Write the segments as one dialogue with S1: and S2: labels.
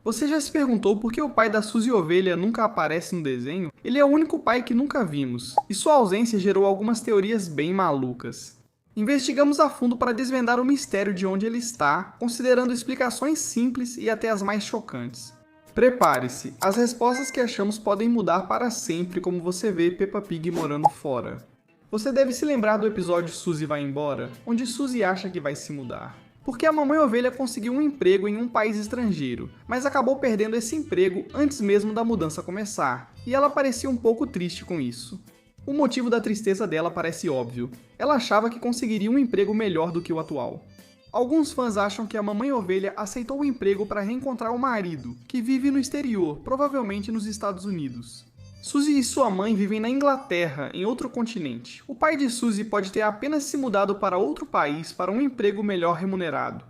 S1: Você já se perguntou por que o pai da Suzy Ovelha nunca aparece no desenho? Ele é o único pai que nunca vimos, e sua ausência gerou algumas teorias bem malucas. Investigamos a fundo para desvendar o mistério de onde ele está, considerando explicações simples e até as mais chocantes. Prepare-se, as respostas que achamos podem mudar para sempre como você vê Peppa Pig morando fora. Você deve se lembrar do episódio Suzy vai embora, onde Suzy acha que vai se mudar. Porque a mamãe ovelha conseguiu um emprego em um país estrangeiro, mas acabou perdendo esse emprego antes mesmo da mudança começar, e ela parecia um pouco triste com isso. O motivo da tristeza dela parece óbvio. Ela achava que conseguiria um emprego melhor do que o atual. Alguns fãs acham que a mamãe ovelha aceitou o emprego para reencontrar o marido, que vive no exterior, provavelmente nos Estados Unidos. Suzy e sua mãe vivem na Inglaterra, em outro continente. O pai de Suzy pode ter apenas se mudado para outro país para um emprego melhor remunerado.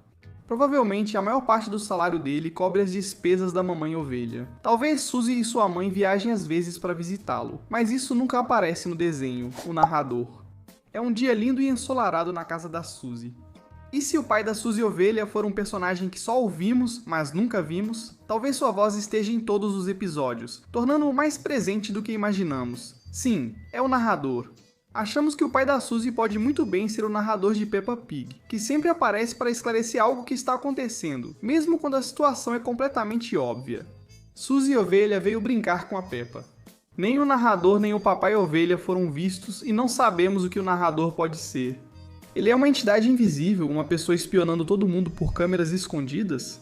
S1: Provavelmente a maior parte do salário dele cobre as despesas da mamãe ovelha. Talvez Suzy e sua mãe viajem às vezes para visitá-lo, mas isso nunca aparece no desenho, o narrador. É um dia lindo e ensolarado na casa da Suzy. E se o pai da Suzy Ovelha for um personagem que só ouvimos, mas nunca vimos? Talvez sua voz esteja em todos os episódios, tornando-o mais presente do que imaginamos. Sim, é o narrador. Achamos que o pai da Suzy pode muito bem ser o narrador de Peppa Pig, que sempre aparece para esclarecer algo que está acontecendo, mesmo quando a situação é completamente óbvia. Suzy Ovelha veio brincar com a Peppa. Nem o narrador nem o papai ovelha foram vistos e não sabemos o que o narrador pode ser. Ele é uma entidade invisível, uma pessoa espionando todo mundo por câmeras escondidas?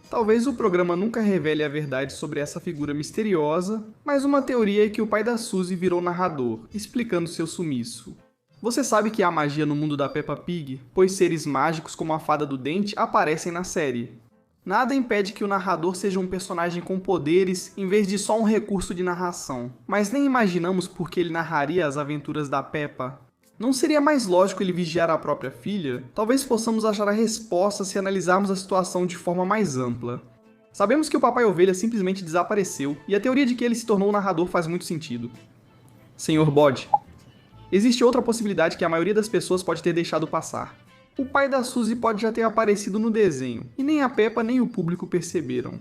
S1: Talvez o programa nunca revele a verdade sobre essa figura misteriosa, mas uma teoria é que o pai da Suzy virou narrador, explicando seu sumiço. Você sabe que há magia no mundo da Peppa Pig, pois seres mágicos como a Fada do Dente aparecem na série. Nada impede que o narrador seja um personagem com poderes em vez de só um recurso de narração, mas nem imaginamos por que ele narraria as aventuras da Peppa. Não seria mais lógico ele vigiar a própria filha? Talvez possamos achar a resposta se analisarmos a situação de forma mais ampla. Sabemos que o Papai Ovelha simplesmente desapareceu, e a teoria de que ele se tornou o narrador faz muito sentido. Senhor Bode. Existe outra possibilidade que a maioria das pessoas pode ter deixado passar. O pai da Suzy pode já ter aparecido no desenho, e nem a Peppa nem o público perceberam.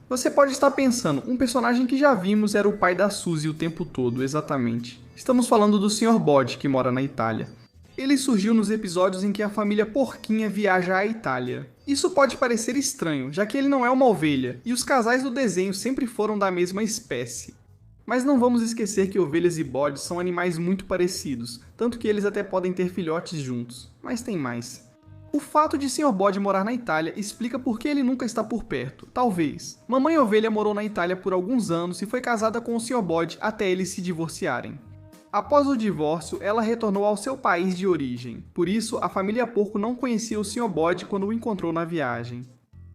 S1: Você pode estar pensando, um personagem que já vimos era o pai da Suzy o tempo todo, exatamente. Estamos falando do Sr. Bode, que mora na Itália. Ele surgiu nos episódios em que a família Porquinha viaja à Itália. Isso pode parecer estranho, já que ele não é uma ovelha, e os casais do desenho sempre foram da mesma espécie. Mas não vamos esquecer que ovelhas e bodes são animais muito parecidos, tanto que eles até podem ter filhotes juntos. Mas tem mais. O fato de Sr. Bode morar na Itália explica por que ele nunca está por perto. Talvez. Mamãe Ovelha morou na Itália por alguns anos e foi casada com o Sr. Bode até eles se divorciarem. Após o divórcio, ela retornou ao seu país de origem. Por isso, a família Porco não conhecia o Sr. Bode quando o encontrou na viagem.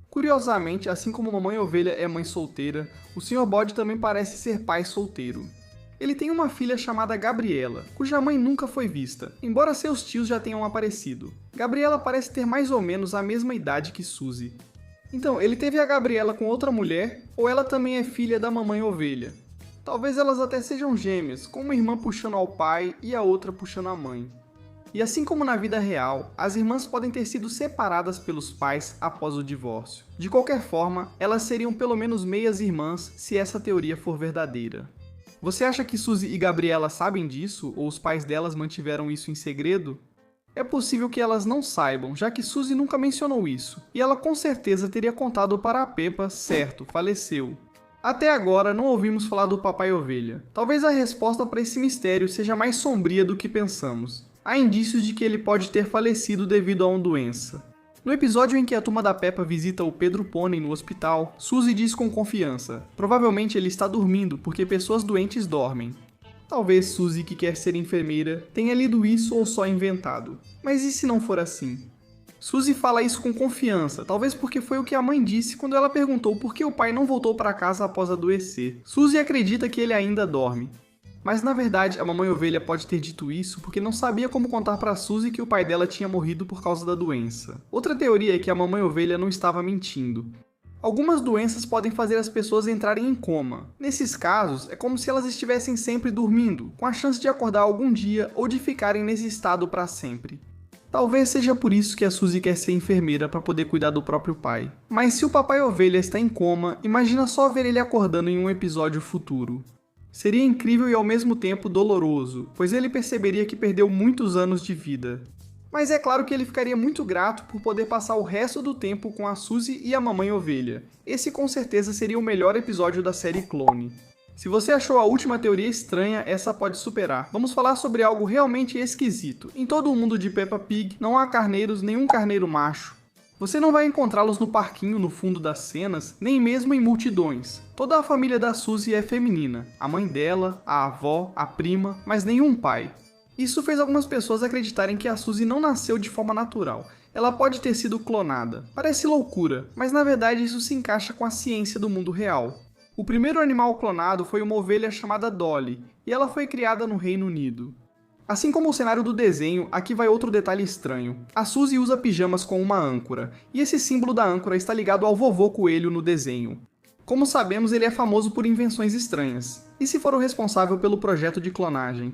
S1: Curiosamente, assim como Mamãe Ovelha é mãe solteira, o Sr. Bode também parece ser pai solteiro. Ele tem uma filha chamada Gabriela, cuja mãe nunca foi vista, embora seus tios já tenham aparecido. Gabriela parece ter mais ou menos a mesma idade que Suzy. Então, ele teve a Gabriela com outra mulher, ou ela também é filha da Mamãe Ovelha? Talvez elas até sejam gêmeas, com uma irmã puxando ao pai e a outra puxando a mãe. E assim como na vida real, as irmãs podem ter sido separadas pelos pais após o divórcio. De qualquer forma, elas seriam pelo menos meias irmãs se essa teoria for verdadeira. Você acha que Suzy e Gabriela sabem disso, ou os pais delas mantiveram isso em segredo? É possível que elas não saibam, já que Suzy nunca mencionou isso, e ela com certeza teria contado para a Peppa, certo, faleceu. Até agora não ouvimos falar do Papai Ovelha. Talvez a resposta para esse mistério seja mais sombria do que pensamos. Há indícios de que ele pode ter falecido devido a uma doença. No episódio em que a turma da Peppa visita o Pedro Pônei no hospital, Suzy diz com confiança: provavelmente ele está dormindo porque pessoas doentes dormem. Talvez Suzy, que quer ser enfermeira, tenha lido isso ou só inventado. Mas e se não for assim? Suzy fala isso com confiança, talvez porque foi o que a mãe disse quando ela perguntou por que o pai não voltou para casa após adoecer. Suzy acredita que ele ainda dorme. Mas na verdade, a mamãe ovelha pode ter dito isso porque não sabia como contar para Suzy que o pai dela tinha morrido por causa da doença. Outra teoria é que a mamãe ovelha não estava mentindo. Algumas doenças podem fazer as pessoas entrarem em coma. Nesses casos, é como se elas estivessem sempre dormindo, com a chance de acordar algum dia ou de ficarem nesse estado para sempre. Talvez seja por isso que a Suzy quer ser enfermeira para poder cuidar do próprio pai. Mas se o papai ovelha está em coma, imagina só ver ele acordando em um episódio futuro. Seria incrível e ao mesmo tempo doloroso, pois ele perceberia que perdeu muitos anos de vida. Mas é claro que ele ficaria muito grato por poder passar o resto do tempo com a Suzy e a mamãe ovelha. Esse com certeza seria o melhor episódio da série Clone. Se você achou a última teoria estranha, essa pode superar. Vamos falar sobre algo realmente esquisito. Em todo o mundo de Peppa Pig, não há carneiros, nenhum carneiro macho. Você não vai encontrá-los no parquinho no fundo das cenas, nem mesmo em multidões. Toda a família da Suzy é feminina. A mãe dela, a avó, a prima, mas nenhum pai. Isso fez algumas pessoas acreditarem que a Suzy não nasceu de forma natural. Ela pode ter sido clonada. Parece loucura, mas na verdade isso se encaixa com a ciência do mundo real. O primeiro animal clonado foi uma ovelha chamada Dolly, e ela foi criada no Reino Unido. Assim como o cenário do desenho, aqui vai outro detalhe estranho. A Suzy usa pijamas com uma âncora, e esse símbolo da âncora está ligado ao vovô coelho no desenho. Como sabemos, ele é famoso por invenções estranhas. E se for o responsável pelo projeto de clonagem?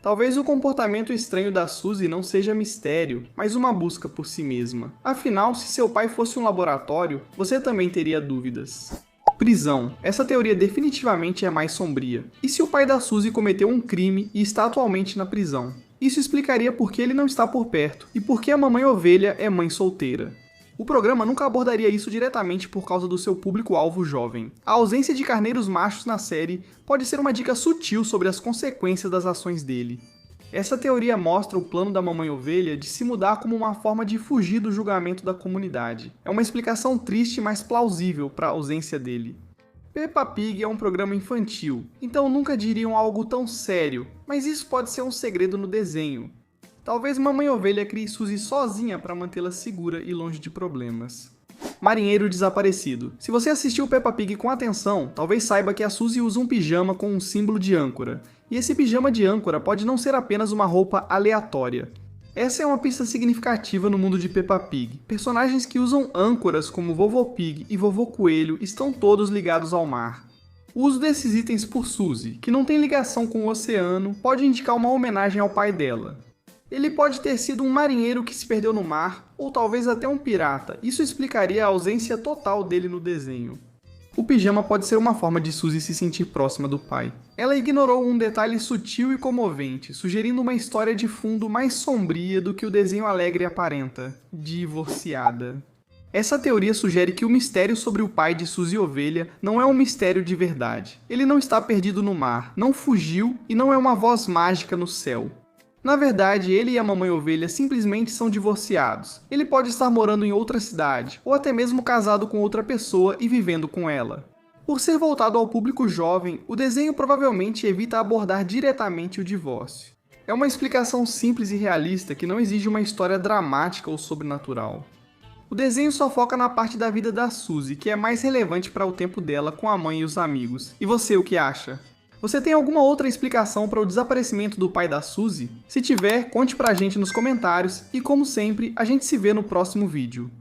S1: Talvez o comportamento estranho da Suzy não seja mistério, mas uma busca por si mesma. Afinal, se seu pai fosse um laboratório, você também teria dúvidas. Prisão. Essa teoria definitivamente é mais sombria. E se o pai da Suzy cometeu um crime e está atualmente na prisão? Isso explicaria por que ele não está por perto, e por que a mamãe ovelha é mãe solteira. O programa nunca abordaria isso diretamente por causa do seu público-alvo jovem. A ausência de carneiros machos na série pode ser uma dica sutil sobre as consequências das ações dele. Essa teoria mostra o plano da mamãe ovelha de se mudar como uma forma de fugir do julgamento da comunidade. É uma explicação triste, mas plausível para a ausência dele. Peppa Pig é um programa infantil, então nunca diriam algo tão sério, mas isso pode ser um segredo no desenho. Talvez mamãe ovelha crie Suzy sozinha para mantê-la segura e longe de problemas. Marinheiro desaparecido. Se você assistiu Peppa Pig com atenção, talvez saiba que a Suzy usa um pijama com um símbolo de âncora. E esse pijama de âncora pode não ser apenas uma roupa aleatória. Essa é uma pista significativa no mundo de Peppa Pig. Personagens que usam âncoras como Vovô Pig e Vovô Coelho estão todos ligados ao mar. O uso desses itens por Suzy, que não tem ligação com o oceano, pode indicar uma homenagem ao pai dela. Ele pode ter sido um marinheiro que se perdeu no mar, ou talvez até um pirata. Isso explicaria a ausência total dele no desenho. O pijama pode ser uma forma de Suzy se sentir próxima do pai. Ela ignorou um detalhe sutil e comovente, sugerindo uma história de fundo mais sombria do que o desenho alegre aparenta: divorciada. Essa teoria sugere que o mistério sobre o pai de Suzy Ovelha não é um mistério de verdade. Ele não está perdido no mar, não fugiu e não é uma voz mágica no céu. Na verdade, ele e a mamãe ovelha simplesmente são divorciados. Ele pode estar morando em outra cidade, ou até mesmo casado com outra pessoa e vivendo com ela. Por ser voltado ao público jovem, o desenho provavelmente evita abordar diretamente o divórcio. É uma explicação simples e realista que não exige uma história dramática ou sobrenatural. O desenho só foca na parte da vida da Suzy, que é mais relevante para o tempo dela com a mãe e os amigos. E você, o que acha? Você tem alguma outra explicação para o desaparecimento do pai da Suzy? Se tiver, conte pra gente nos comentários e, como sempre, a gente se vê no próximo vídeo.